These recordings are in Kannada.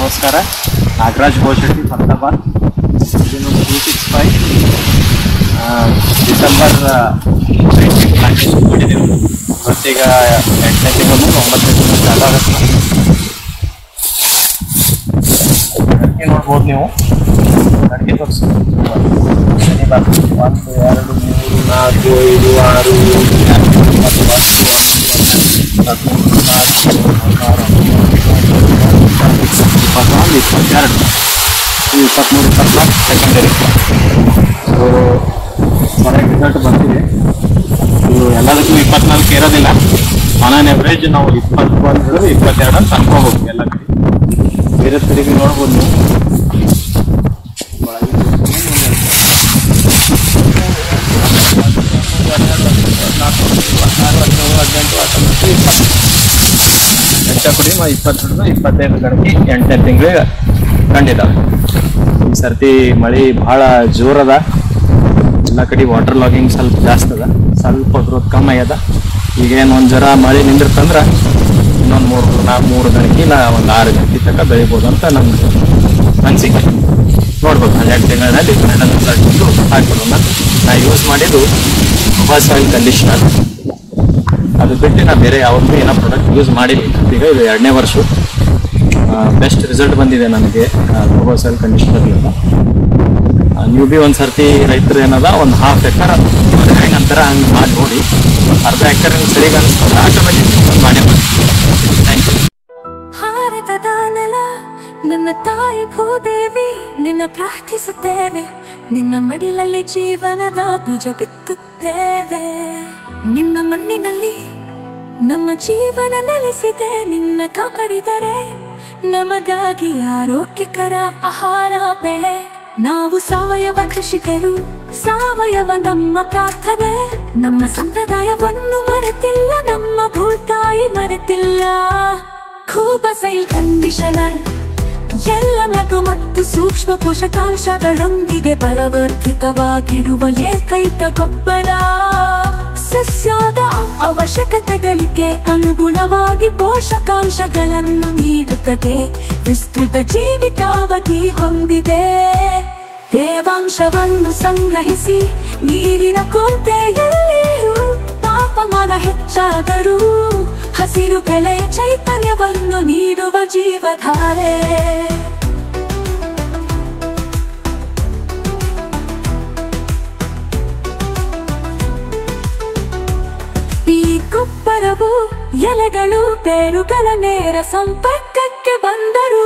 ನಮಸ್ಕಾರ. ನಾಗರಾಜ್ ಗೋಶೆಟ್ಟಿ ಫರ್ತಾಬಾದ್. ಇದು 265 ಡಿಸೆಂಬರ್ 19 ಪ್ಲಾಂಟೇಶನ್ ಮಾಡಿದ್ದೇವೆ. ಇವತ್ತೀಗ 8ನೇ ತಿಂಗಳು 9ನೇ ತಿಂಗಳು ಸ್ಟಾರ್ಟ್ ಆಗುತ್ತೆ. ಅಡಿಕೆ ನೋಡ್ಬೋದು ನೀವು. ಅಡಿಕೆ ತೋರಿಸಿ. 1 2 3 4 5 6 23 ಸೆಕೆಂಡರಿ. ಸೊ ಹೊರಗೆ ರಿಸಲ್ಟ್ ಬರ್ತಿದೆ. ಇದು ಎಲ್ಲದಕ್ಕೂ 24 ಇರೋದಿಲ್ಲ. ಆನ್ ಆನ್ ಎವರೇಜ್ ನಾವು 21 22 ಅಂತ ಅನ್ಕೋಬೇಕು ಎಲ್ಲ ಕಡೆ. ಬೇರೆ ಕಡೆಗೆ ನೋಡ್ಬೋದು ನೀವು. ಹೆಚ್ಚ ಕುಡಿ 22 25 ಗಣಕ್ಕೆ 8ನೇ ತಿಂಗಳಿಗೆ ಕಂಡಿದ್ದಾವೆ. ಈ ಸರ್ತಿ ಮಳೆ ಭಾಳ ಜೋರದ. ಎಲ್ಲ ಕಡೆ ವಾಟರ್ ಲಾಗಿಂಗ್ ಸ್ವಲ್ಪ ಜಾಸ್ತಿ ಅದ. ಸ್ವಲ್ಪ ಗ್ರೋತ್ ಕಮ್ಮಿ ಆಗ್ಯದ. ಈಗೇನು ಒಂದು ಜರ ಮಳೆ ನಿಂದಿರ್ತಂದ್ರೆ ಇನ್ನೊಂದು 3 ಗಂಟೆ ಒಂದು 6 ಗಂಟೆ ತನಕ ಬೆಳಿಬೋದು ಅಂತ ನಮ್ಗೆ ಅನಿಸಿಕೆ. ನೋಡ್ಬೇಕು 12 ತಿಂಗಳಲ್ಲಿ ರಿಸಲ್ಟ್ ಹಾಕ್ಬಿಡೋಣ. ನಾ ಯೂಸ್ ಮಾಡಿದ್ದು ಮೊಬೈಲ್ ಸಾಯಿಲ್ ಕಂಡೀಷನರ್. ಅದು ಬಿಟ್ಟು ನಾ ಬೇರೆ ಯಾವ್ದು ಏನೋ ಪ್ರಾಡಕ್ಟ್ ಯೂಸ್ ಮಾಡಿಲ್ಲ. ಈಗ ಇದು 2ನೇ ವರ್ಷ. ಬೆಸ್ಟ್ ರಿಸಲ್ಟ್ ಬಂದಿದೆ ನನಗೆ ಮೊಬೈಲ್ ಸಾಯಿಲ್ ಕಂಡೀಷನರ್ಲಿಂದ. ನೀವು ಭೀ ಒಂದು ಸರ್ತಿ ರೈತರು ಏನದ ಒಂದು 1/2 ಎಕರೆ ಹೆಂಗೆ ಅಂತಾರ ಹಂಗೆ ಮಾಡಿ ನೋಡಿ. ಅರ್ಧ ಎಕರೆ ಸರಿಗೆ ಅನಿಸ್ತದೆ ಆಟೋಮೆಟಿಕ್ ಮಾಡೇ ಮಾಡಿ. Thank you. ಭಾರತದ ನೆಲ ನನ್ನ ತಾಯಿ ಭೂದೇವಿ, ನಿನ್ನ ಪ್ರಾರ್ಥಿಸುತ್ತೇವೆ. ನಿನ್ನ ಮಡಿಲಲ್ಲಿ ಜೀವನದ ಬೀಜ ಬಿತ್ತುತ್ತೇವೆ. ನಿನ್ನ ಮಣ್ಣಿನಲ್ಲಿ ನಮ್ಮ ಜೀವನ ನೆಲೆಸಿದೆ. ನಿನ್ನ ಕಾಪಾಡಿದರೆ ನಮಗಾಗಿ ಆರೋಗ್ಯಕರ ಆಹಾರ ಬೆಳೆ. ನಾವು ಸಾವಯವ ಕೃಷಿಕರು, ಸಾವಯವ ನಮ್ಮ ಪ್ರಾರ್ಥನೆ. ನಮ್ಮ ಸಂಪ್ರದಾಯವನ್ನು ಮರೆತಿಲ್ಲ, ನಮ್ಮ ಭೂತಾಯಿ ಮರೆತಿಲ್ಲ. ಖೂಬಸೈಲ್ ಕಂಡೀಷನರ್ ಎಲ್ಲ ಲಘು ಮತ್ತು ಸೂಕ್ಷ್ಮ ಪೋಷಕಾಂಶಗಳೊಂದಿಗೆ ಬಲವರ್ಧಿತವಾಗಿರುವ ಏಕೈಕ ಗೊಬ್ಬರ. ಸಸ್ಯದ ಅವಶ್ಯಕತೆಗಳಿಗೆ ಅನುಗುಣವಾಗಿ ಪೋಷಕಾಂಶಗಳನ್ನು ನೀಡುತ್ತದೆ. ವಿಸ್ತೃತ ಜೀವಿತಾವಧಿ ಹೊಂದಿದೆ. ತೇವಾಂಶವನ್ನು ಸಂಗ್ರಹಿಸಿ ನೀರಿನ ಕೊರತೆಯಲ್ಲಿಯೂ ತಾಪಮಾನ ಹೆಚ್ಚಾದರೂ ಹಸಿರು ಬೆಳೆಯ ಚೈತನ್ಯವನ್ನು ನೀಡುವ ಜೀವಧಾರೆ. ಈ ಗೊಬ್ಬರವು ಎಲೆಗಳು ಬೇರುಗಳ ನೇರ ಸಂಪರ್ಕಕ್ಕೆ ಬಂದರೂ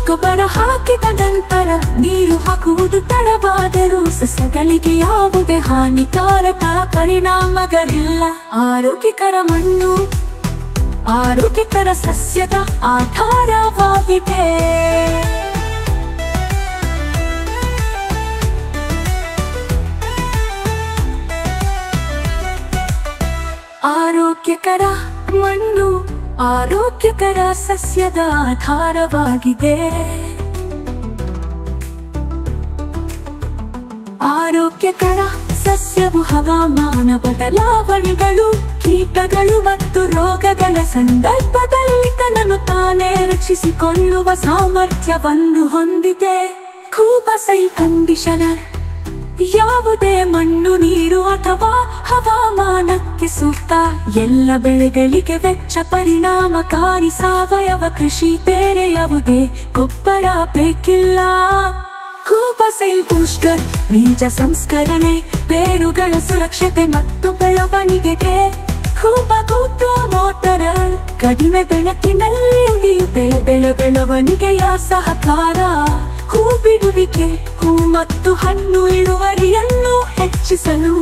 ಗೊಬ್ಬರ ಹಾಕಿದ ನಂತರ ನೀರು ಹಾಕುವುದು ತಡವಾದರೂ ಸಸ್ಯಗಳಿಗೆ ಯಾವುದೇ ಹಾನಿಕಾರಕ ಪರಿಣಾಮಗಳಿಲ್ಲ. ಆರೋಗ್ಯಕರ ಮಣ್ಣು ಆರೋಗ್ಯಕರ ಸಸ್ಯದ ಆಧಾರವಾಗಿದೆ. ಆರೋಗ್ಯಕರ ಮಣ್ಣು ಆರೋಗ್ಯಕರ ಸಸ್ಯದ ಆಧಾರವಾಗಿದೆ. ಆರೋಗ್ಯಕರ ಸಸ್ಯವು ಹವಾಮಾನ ಬದಲಾವಣೆಗಳು, ಕೀಟಗಳು ಮತ್ತು ರೋಗಗಳ ಸಂದರ್ಭದಲ್ಲಿ ತನ್ನನ್ನು ತಾನೇ ರಕ್ಷಿಸಿಕೊಳ್ಳುವ ಸಾಮರ್ಥ್ಯವನ್ನು ಹೊಂದಿದೆ. ಖೂಬಸೈಲ್ ಕಂಡೀಷನರ್ ಯಾವುದೇ ಮಣ್ಣು, ನೀರು ಅಥವಾ ಹವಾಮಾನಕ್ಕೆ ಸೂಕ್ತ. ಎಲ್ಲ ಬೆಳೆಗಳಿಗೆ ವೆಚ್ಚ ಪರಿಣಾಮಕಾರಿ ಸಾವಯವ ಕೃಷಿ. ಬೇರೆ ಯಾವುದೇ ಗೊಬ್ಬರ ಬೇಕಿಲ್ಲ. ಖೂಬಸೈಲ್ ಬೂಸ್ಟರ್ ಬೀಜ ಸಂಸ್ಕರಣೆ, ಬೇರುಗಳ ಸುರಕ್ಷತೆ ಮತ್ತು ಬೆಳವಣಿಗೆಗೆ. ಖೂಬಗೂಟು ಮೋಟರ್ ಕಡಿಮೆ ಬೆಳಕಿನಲ್ಲಿ ಬೆಳವಣಿಗೆಯ ಸಹಕಾರ. ಹೂ ಬಿಡುವಿಕೆ, ಹೂ ಮತ್ತು ಹಣ್ಣು ಇಳುವರಿಯನ್ನು ಹೆಚ್ಚಿಸಲು.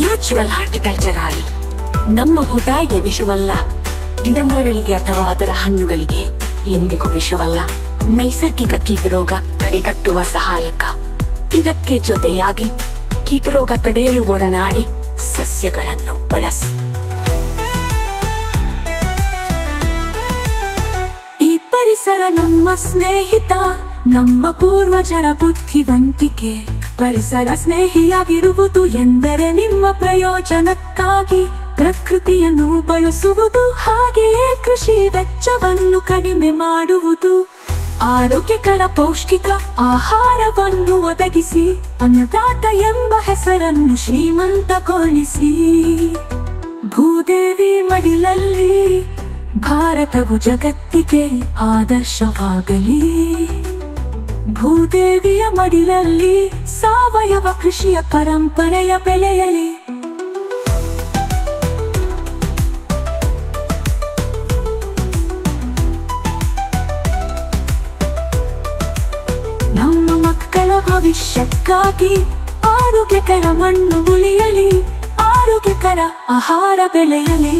ನ್ಯಾಚುರಲ್ ಹಾರ್ಟಿಕಲ್ಚರ್ ನಮ್ಮ ಭೂತಾಯಿಗೆ ವಿಷವಲ್ಲ. ಗಿಡಮರಗಳಿಗೆ ಅಥವಾ ಅದರ ಹಣ್ಣುಗಳಿಗೆ ಎಂದಿಗೂ ವಿಷವಲ್ಲ. ನೈಸರ್ಗಿಕ ಕೀಟರೋಗ ತಡೆಗಟ್ಟುವ ಸಹಾಯಕ. ಇದಕ್ಕೆ ಜೊತೆಯಾಗಿ ಕೀಟರೋಗ ತಡೆಯಲು ಒಡನಾಡಿ ಸಸ್ಯಗಳನ್ನು ಬಳಸಿ. ಈ ಪರಿಸರ ನಮ್ಮ ಸ್ನೇಹಿತ, ನಮ್ಮ ಪೂರ್ವಜರ ಬುದ್ಧಿವಂತಿಕೆ. ಪರಿಸರ ಸ್ನೇಹಿಯಾಗಿರುವುದು ಎಂದರೆ ನಿಮ್ಮ ಪ್ರಯೋಜನಕ್ಕಾಗಿ. ಪ್ರಕೃತಿಯನ್ನು ಬಳಸುವುದು, ಹಾಗೆಯೇ ಕೃಷಿ ವೆಚ್ಚವನ್ನು ಕಡಿಮೆ ಮಾಡುವುದು. ಆರೋಗ್ಯಕರ ಪೌಷ್ಟಿಕ ಆಹಾರವನ್ನು ಒದಗಿಸಿ ಅನ್ನದಾತ ಎಂಬ ಹೆಸರನ್ನು ಶ್ರೀಮಂತಗೊಳಿಸಿ. ಭೂದೇವಿ ಮಡಿಲಲ್ಲಿ ಭಾರತವು ಜಗತ್ತಿಗೆ ಆದರ್ಶವಾಗಲಿ. ಭೂದೇವಿಯ ಮಡಿಲಲ್ಲಿ ಸಾವಯವ ಕೃಷಿಯ ಪರಂಪರೆಯ ಬೆಳೆಯಲಿ. ನಮ್ಮ ಮಕ್ಕಳ ಭವಿಷ್ಯಕ್ಕಾಗಿ ಆರೋಗ್ಯಕರ ಮಣ್ಣು ಉಳಿಯಲಿ, ಆರೋಗ್ಯಕರ ಆಹಾರ ಬೆಳೆಯಲಿ.